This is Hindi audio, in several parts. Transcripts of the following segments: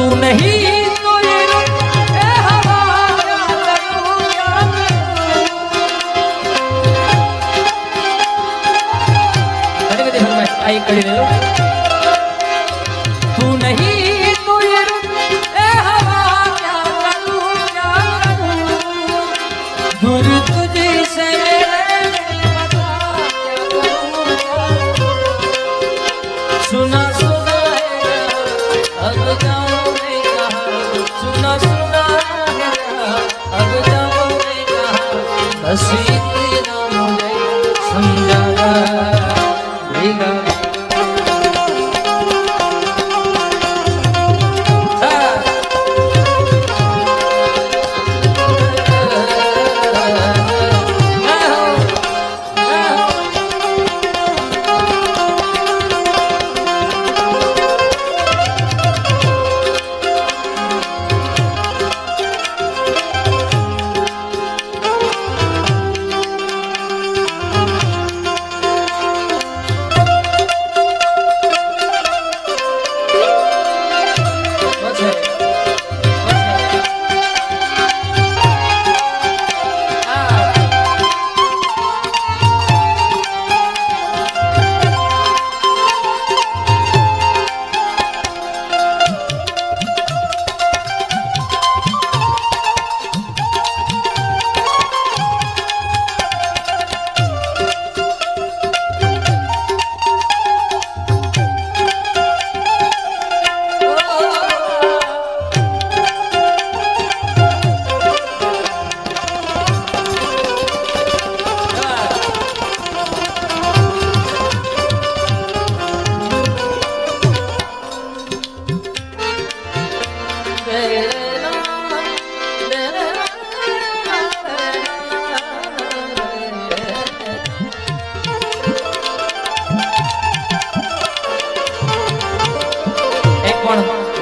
तू नहीं तो ये ए हवा क्या करूं क्या करूं कभी फरमाइश आई कड़ी ले लो तू नहीं तो ये ए हवा क्या करूं क्या करूं दूर तुझे से बता क्या करूं सुना सुना है अब जाओ मैं कहाँ सुना सुना है अब जाओ मैं कहाँ बस इतना मुझे समझा देगा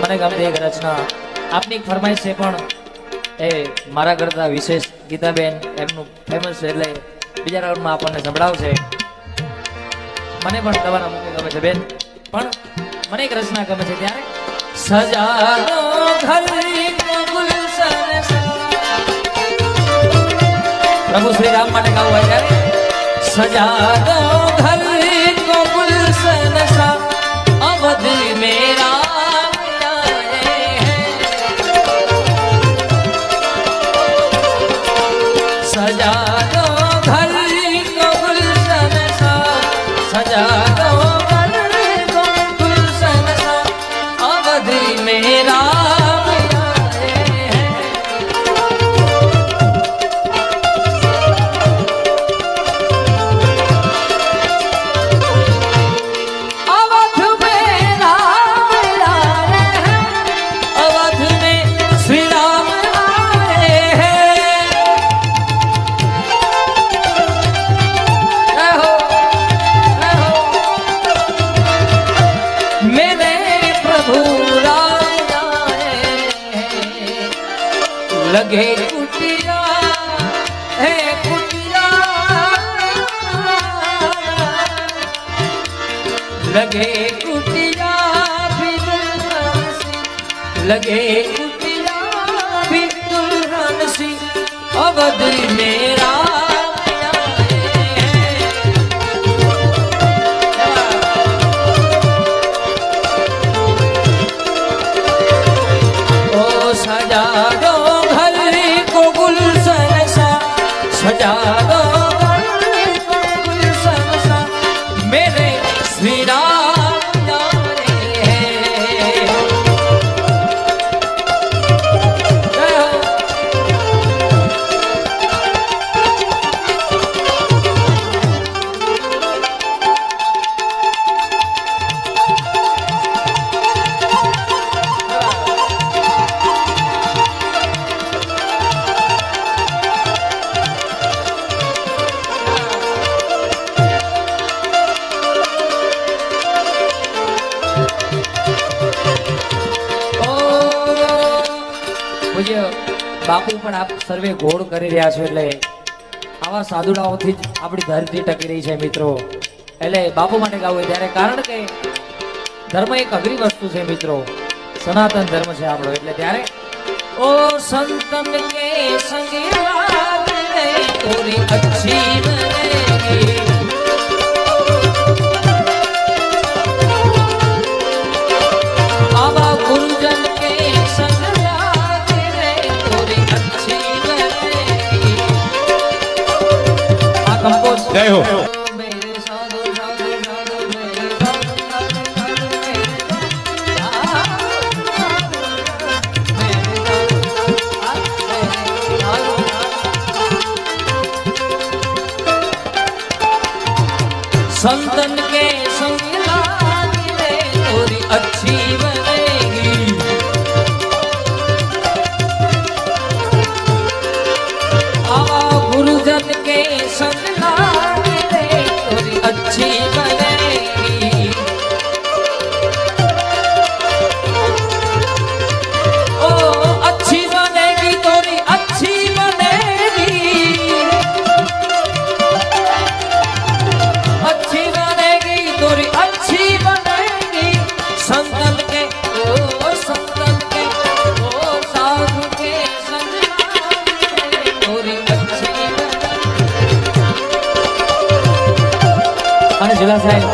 મને ગમતી એક રચના આપની એક ફરમાઈશ છે પણ એ મારા કરતા વિશેષ ગીતાબેન એમનું ફેમસ છે એટલે બીજા રાઉન્ડમાં આપણને સંભળાવશે મને પણ તમારા મુખે ગમે છે બેન પણ મને એક રચના ગમે છે ત્યારે સજાનો ઘરની ગુલશન પ્રભુ શ્રી રામ માટે ગાવું હોય ત્યારે સજાનો ઘરની ગુલશન સા અવધ મેરા सजा दो घर को गुलशन सा सजा दो घर को गुलशन सा अवध मेरा लगे कुटिया है कुटिया लगे कुटिया भी दुल्हन सी लगे कुटिया भी दुल्हन सी अवध मेरा ओ सजा दो सजा दो गुलशन सा मेरे श्री राम जाने हैं પૂજ્ય બાપુ પણ આપ સર્વે ઘોડ કરી રહ્યા છો એટલે આવા સાધુડાઓથી જ આપણી ધરતી ટકી રહી છે મિત્રો. એટલે બાપુ માટે ગાવું ત્યારે કારણ કે ધર્મ એક અઘરી વસ્તુ છે મિત્રો. સનાતન ધર્મ છે આપણો, એટલે ત્યારે ઓ સંતન કે સંગ લાગ રે તોરી અચ્છી બનેગી, આવા ગુરુજન કે સંગ લાગ રે તોરી અચ્છી બનેગી। આ કંપોઝ જય હો। संतन के संग लाग रे तोरी अच्छी बनेगी, आवा गुरुजन के संग लाग रे तोरी अच्छी बनेगी, ओ अच्छी बनेगी तोरी अच्छी बनेगी, अच्छी बनेगी तोरी अच्छी बनेगी। संतन के ओ संतन के ओ साधु के संग लाग रे तोरी अच्छी बनेगी। અને જુલા સાહેબ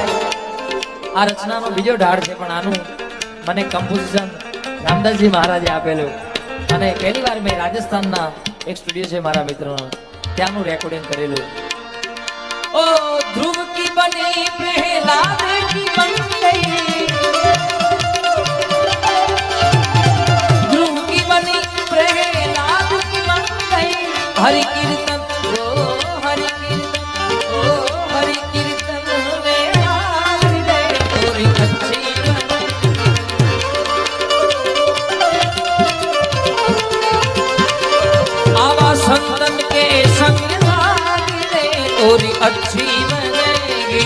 આ રચનાનો બીજો ઢાળ છે, પણ આનું મને કમ્પોઝિશન રામદાસજી મહારાજે આપેલું, અને પહેલી વાર મેં રાજસ્થાનના એક સ્ટુડિયો છે મારા મિત્રનો, ત્યાંનું રેકોર્ડિંગ કરેલું। ओ ध्रुव की बनी प्रहलाद की बन गई, ध्रुव की बनी प्रहलाद की बन गई, हरि कीर्तन ओ हरि कीर्तन ओ हरि कीर्तन में लाग रे तोरी अच्छी आवा संतन के संग लाग रे तोरी अच्छी बनेगी।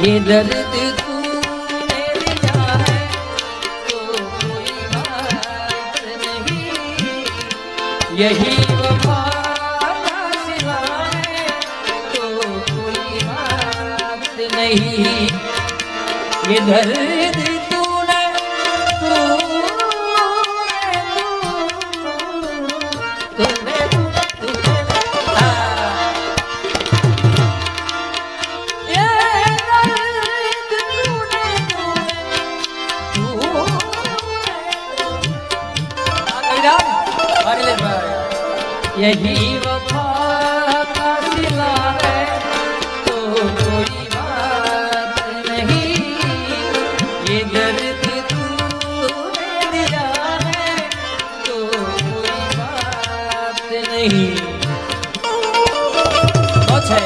ये दर्द तूने दिया है तो कोई बात नहीं, यही वफा का सिवा है तो कोई बात नहीं, ये दर्द तूने यही वफा का सिला है तो कोई बात नहीं, ये दर्द तूने दिया है तो कोई बात नहीं। बहुत है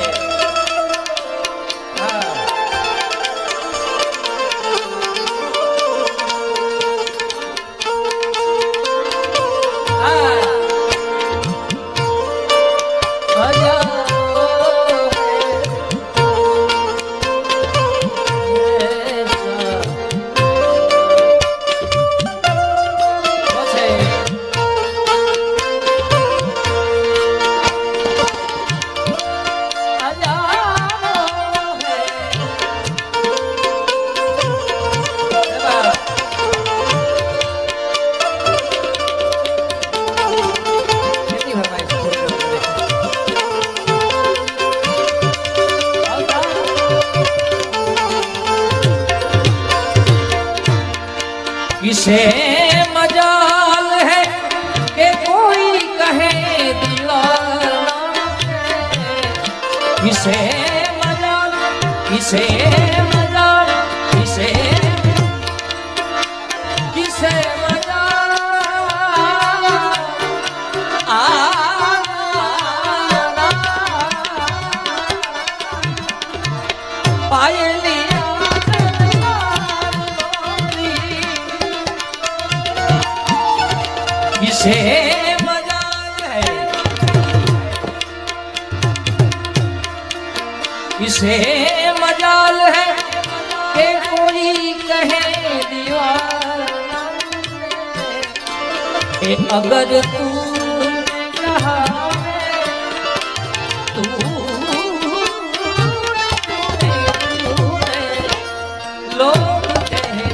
किसे मजाल है कि कोई कहे दीवाना, किसे मजाल, किसे मजाल, किसे किसे मजाल पायली किसे मजाल है, किसे मजाल है कि कोई कहे दीवाना, अगर तूने कहा लोग कहते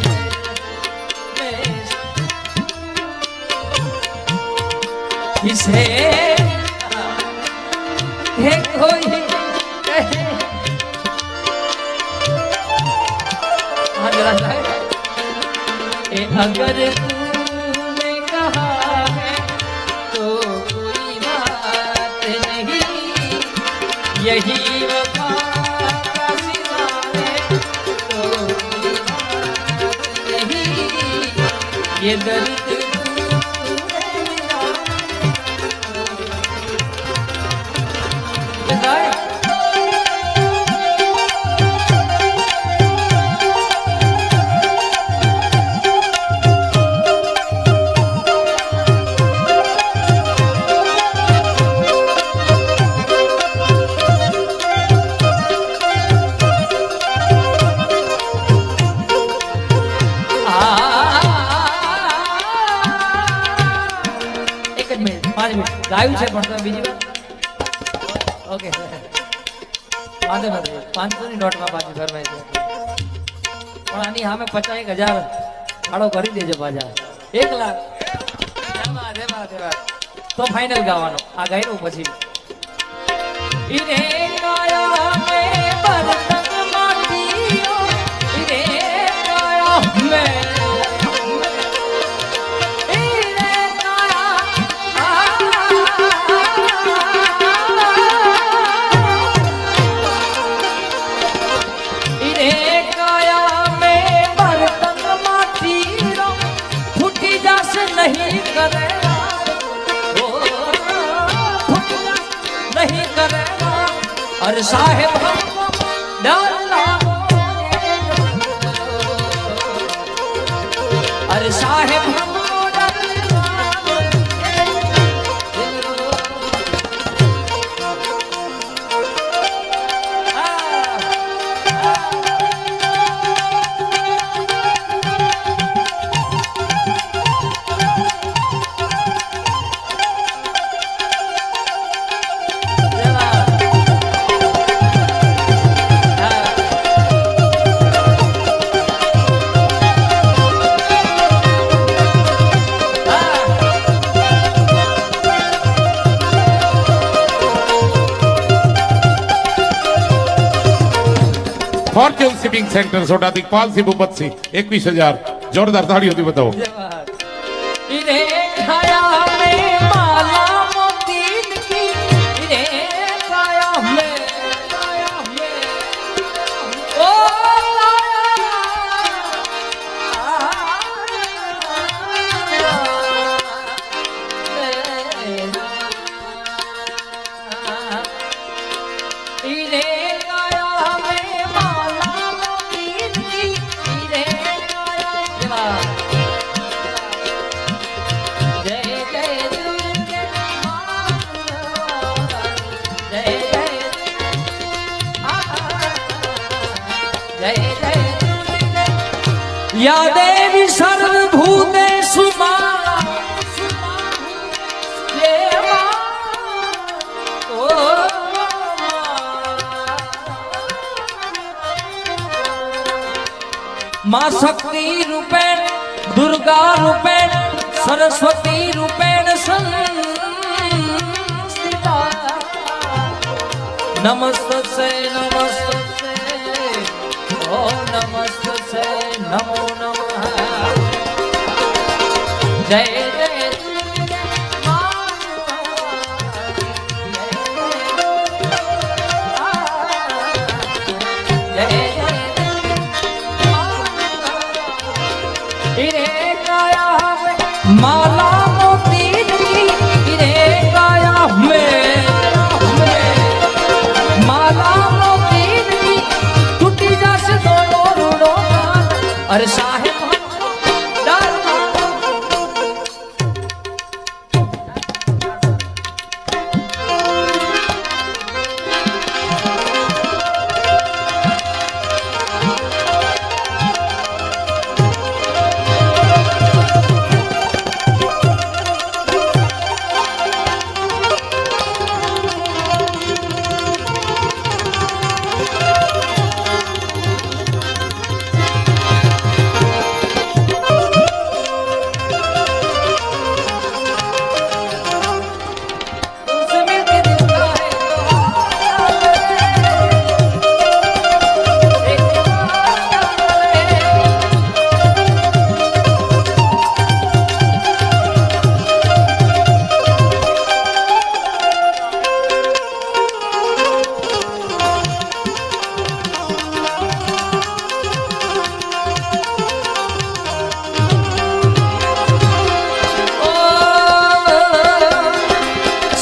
किसे है कोई कहे अगर तूने कहा है तो कोई बात नहीं, यही वफा का सिवा है तो कोई बात नहीं, ये दर्द ગાયું છે પણ બીજી વાર ઓકે વાંધો નથી 500 ની નોટમાં પાછી ફરમાય છે પણ આની સામે 50,000 ભાડો કરી દેજો પાછા 1 લાખ તો ફાઇનલ ગાવાનો આ ગાયનું પછી ઈરે કાયા મે બરતન માટીઓ ઈરે કાયા મે नहीं करेगा नहीं करेगा और साहेब हमको डालना और साहेब हमको डालना ફોર્ચ્યુન શિપિંગ સેન્ટર સોટા દિગ્પાલ સિંહ ભૂપત સિંહ 21,000 જોરદાર તાળીઓથી બતાવો इरे खाया में माला मोतीन की इरे खाया में ओ इरे या देवी सर्वभूतेषु मां मां शक्ति रूपेण दुर्गा रूपेण सरस्वती रूपेण संस्थिता नमस्ते नमस्ते ओ नमस्ते नमो नमः જય જય माला मोती रे गाया में माला मोती टूटी जासे दोनों रूड़ो अरे साहेब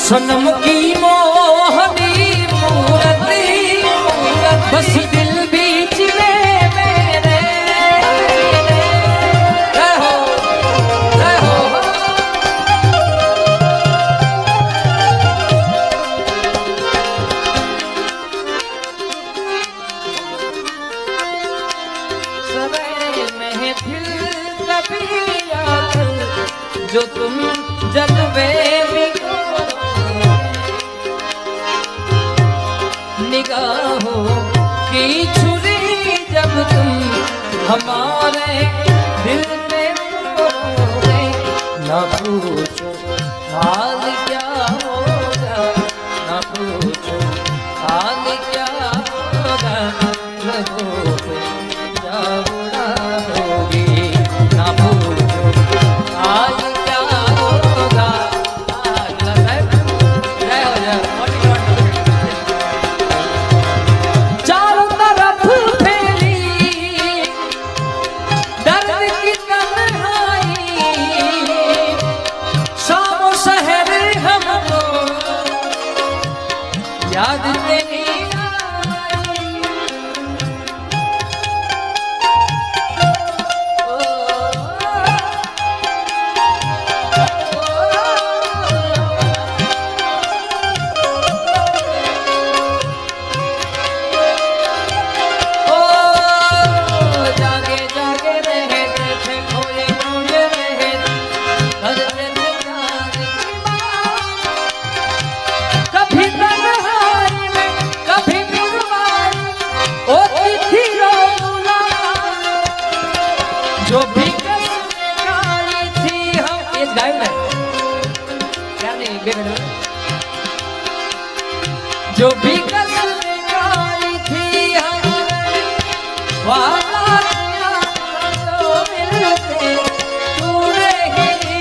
सनम की मोहनी मूरती बस दिल बीच में मेरे रहो रहो सवेरे महफिल कभी याद जो तुम जज्बे निगाहों की छुरी जब तुम हमारे दिल में तोड़ोगे ना पूछो हाल क्या होगा ना पूछो हाल क्या होगा रहो क्या बुरा होगी ना पूछो हाल क्या होगा जय हो जय याद तेरी जागे जागे रहे थे खोए खोए रहे कभी जो भी काली थी हम ये गायो ना क्या नहीं बेगड़ो जो भी काली थी हम वाला तो मिलते तूने ही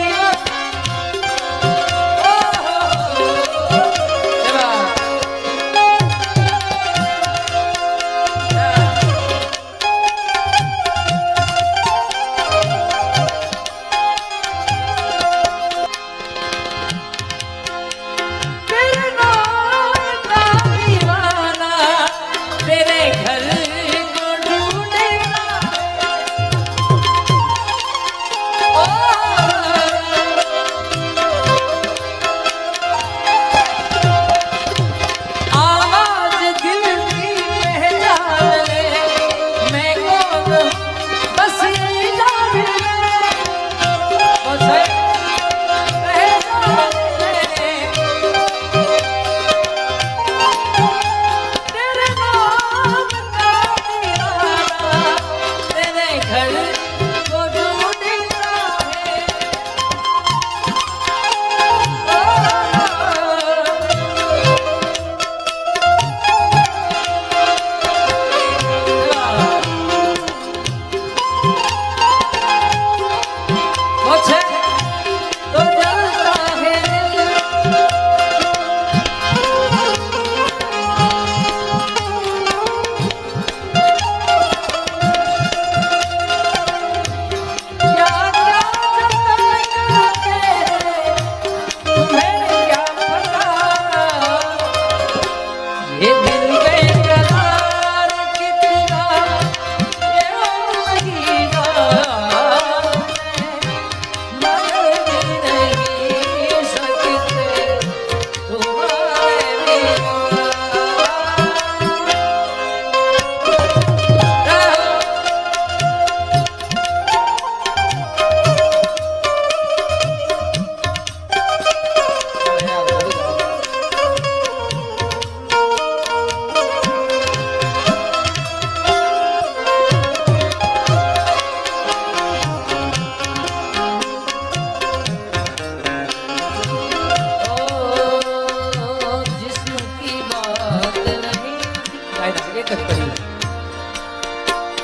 कायदा एक જ કરી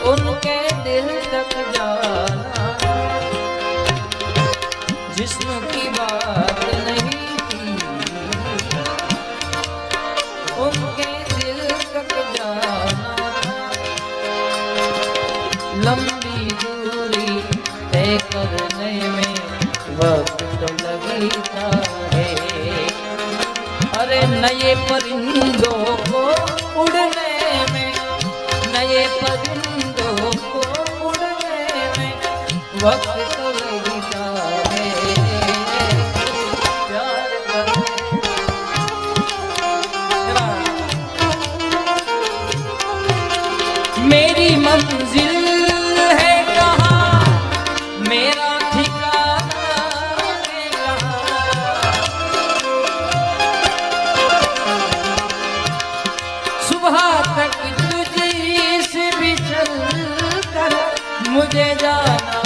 उनके दिल तक जाना जिस्म की बात नहीं थी उनके दिल तक जाना लंबी दूरी तय करने में वक्त तो लगता है अरे नए परिंदों को उड़ने में नए परिंदों को उड़ने में वक्त तो लगता है प्यार करने मेरी मंजिल है कहाँ मेरा ठिकाना है कहाँ सुबह तक तुझे से भी चल कर मुझे जाना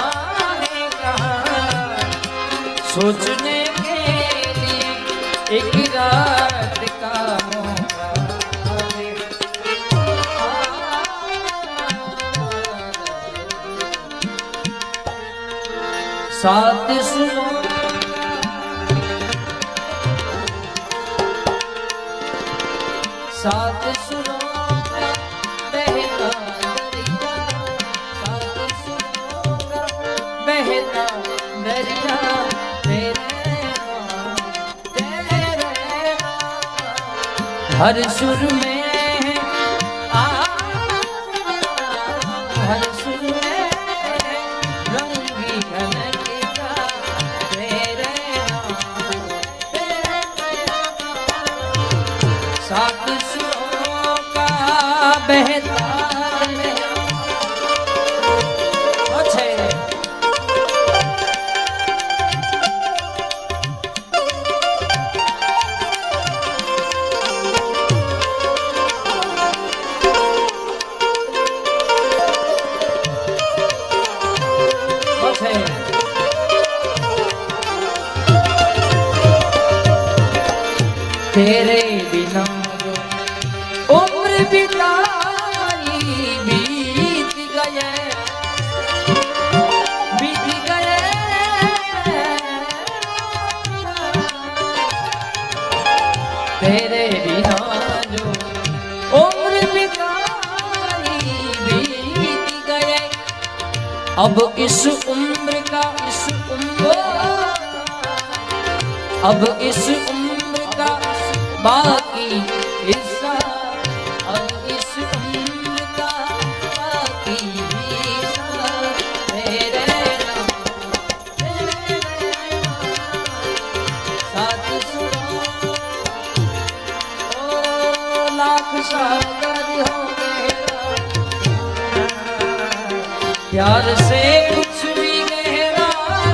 है कहाँ सोचने के लिए एक रात का मौका दे। साथ सुनो साथ सुनो बहता दरिया साथ सुनो बहता दरिया तेरे हर सुर में आ हर सुर में रंगी घनता तेरे सात सुरों का बहता अच्छे तेरे बिना जो उम्र बिताई बीत गए तेरे बिना जो उम्र बिताई बीत गए अब इस उम्र का अब इस उम्र का बाकी हिस्सा अब इस उम्र का बाकी हिस्सा तेरे नाम साथ सुनो ओ लाख सागर हो गया प्यार से कुछ भी गहरा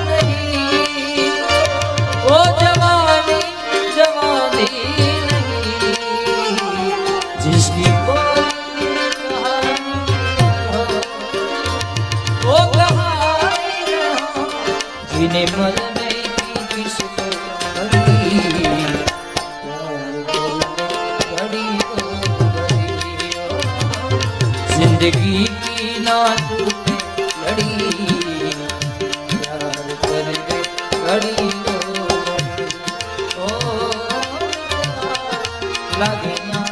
नहीं ओ जवानी जवानी जिसकी कोई कहानी हो वो कहानी हो जिन्हें मरने की किसको जिंदगी की ना टूटे लड़ी प्यार कर दे घड़ी ओ लगे ना